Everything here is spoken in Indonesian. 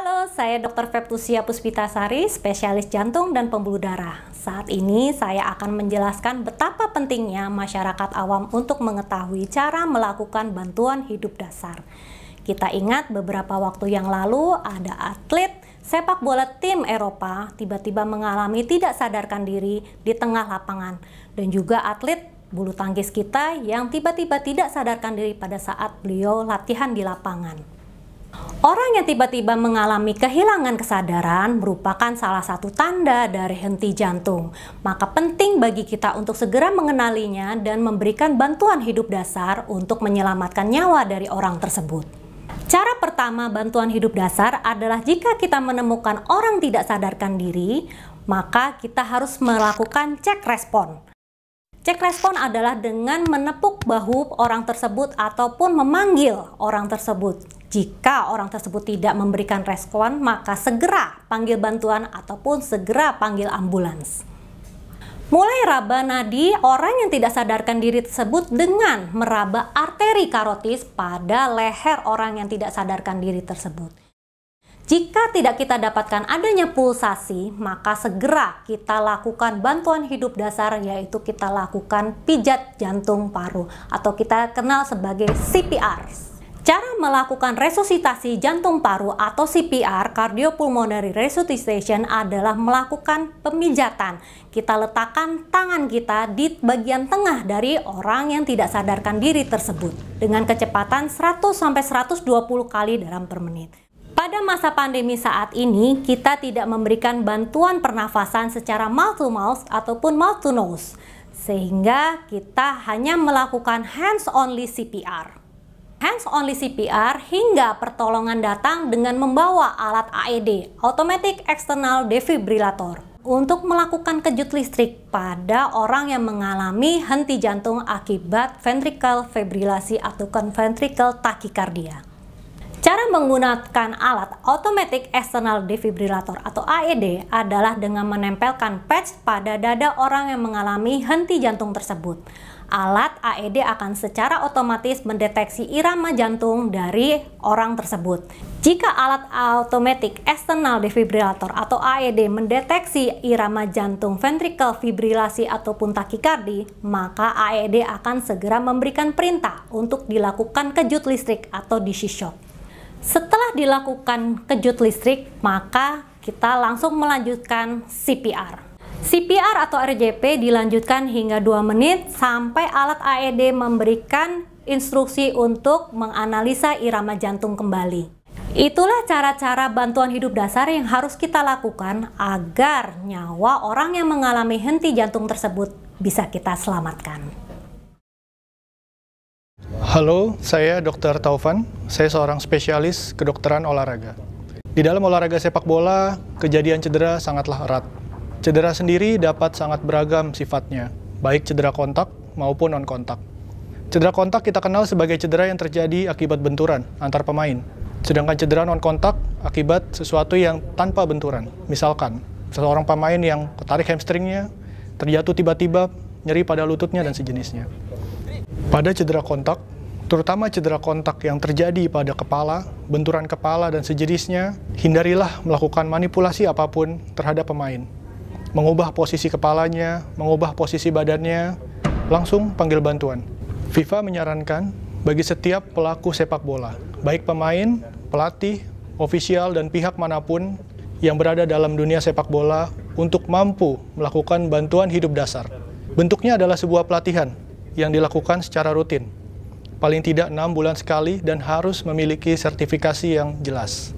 Halo, saya Dr. Feptusia Puspitasari, spesialis jantung dan pembuluh darah. Saat ini saya akan menjelaskan betapa pentingnya masyarakat awam untuk mengetahui cara melakukan bantuan hidup dasar. Kita ingat beberapa waktu yang lalu ada atlet sepak bola tim Eropa tiba-tiba mengalami tidak sadarkan diri di tengah lapangan. Dan juga atlet bulu tangkis kita yang tiba-tiba tidak sadarkan diri pada saat beliau latihan di lapangan. Orang yang tiba-tiba mengalami kehilangan kesadaran merupakan salah satu tanda dari henti jantung. Maka penting bagi kita untuk segera mengenalinya dan memberikan bantuan hidup dasar untuk menyelamatkan nyawa dari orang tersebut. Cara pertama bantuan hidup dasar adalah jika kita menemukan orang tidak sadarkan diri, maka kita harus melakukan cek respon. Cek respon adalah dengan menepuk bahu orang tersebut ataupun memanggil orang tersebut. Jika orang tersebut tidak memberikan respon, maka segera panggil bantuan ataupun segera panggil ambulans. Mulai raba nadi orang yang tidak sadarkan diri tersebut dengan meraba arteri karotis pada leher orang yang tidak sadarkan diri tersebut. Jika tidak kita dapatkan adanya pulsasi, maka segera kita lakukan bantuan hidup dasar, yaitu kita lakukan pijat jantung paru atau kita kenal sebagai CPR. Cara melakukan resusitasi jantung paru atau CPR, cardiopulmonary resuscitation, adalah melakukan pemijatan. Kita letakkan tangan kita di bagian tengah dari orang yang tidak sadarkan diri tersebut dengan kecepatan 100-120 kali dalam per menit. Pada masa pandemi saat ini, kita tidak memberikan bantuan pernafasan secara mouth to mouth ataupun mouth to nose, sehingga kita hanya melakukan hands-only CPR. Hands-only CPR hingga pertolongan datang dengan membawa alat AED, Automatic External Defibrillator, untuk melakukan kejut listrik pada orang yang mengalami henti jantung akibat ventricle fibrilasi atau ventricle tachycardia. Cara menggunakan alat Automatic External Defibrillator atau AED adalah dengan menempelkan patch pada dada orang yang mengalami henti jantung tersebut. Alat AED akan secara otomatis mendeteksi irama jantung dari orang tersebut. Jika alat Automatic External Defibrillator atau AED mendeteksi irama jantung ventricle fibrilasi ataupun takikardi, maka AED akan segera memberikan perintah untuk dilakukan kejut listrik atau DC shock. Setelah dilakukan kejut listrik, maka kita langsung melanjutkan CPR. CPR atau RJP dilanjutkan hingga 2 menit sampai alat AED memberikan instruksi untuk menganalisa irama jantung kembali. Itulah cara-cara bantuan hidup dasar yang harus kita lakukan agar nyawa orang yang mengalami henti jantung tersebut bisa kita selamatkan. Halo, saya Dr. Taufan. Saya seorang spesialis kedokteran olahraga. Di dalam olahraga sepak bola, kejadian cedera sangatlah erat. Cedera sendiri dapat sangat beragam sifatnya, baik cedera kontak maupun non-kontak. Cedera kontak kita kenal sebagai cedera yang terjadi akibat benturan antar pemain. Sedangkan cedera non-kontak akibat sesuatu yang tanpa benturan. Misalkan, seseorang pemain yang ketarik hamstringnya, terjatuh tiba-tiba, nyeri pada lututnya, dan sejenisnya. Pada cedera kontak, terutama cedera kontak yang terjadi pada kepala, benturan kepala, dan sejenisnya, hindarilah melakukan manipulasi apapun terhadap pemain. Mengubah posisi kepalanya, mengubah posisi badannya, langsung panggil bantuan. FIFA menyarankan bagi setiap pelaku sepak bola, baik pemain, pelatih, ofisial, dan pihak manapun yang berada dalam dunia sepak bola untuk mampu melakukan bantuan hidup dasar. Bentuknya adalah sebuah pelatihan yang dilakukan secara rutin, paling tidak 6 bulan sekali dan harus memiliki sertifikasi yang jelas.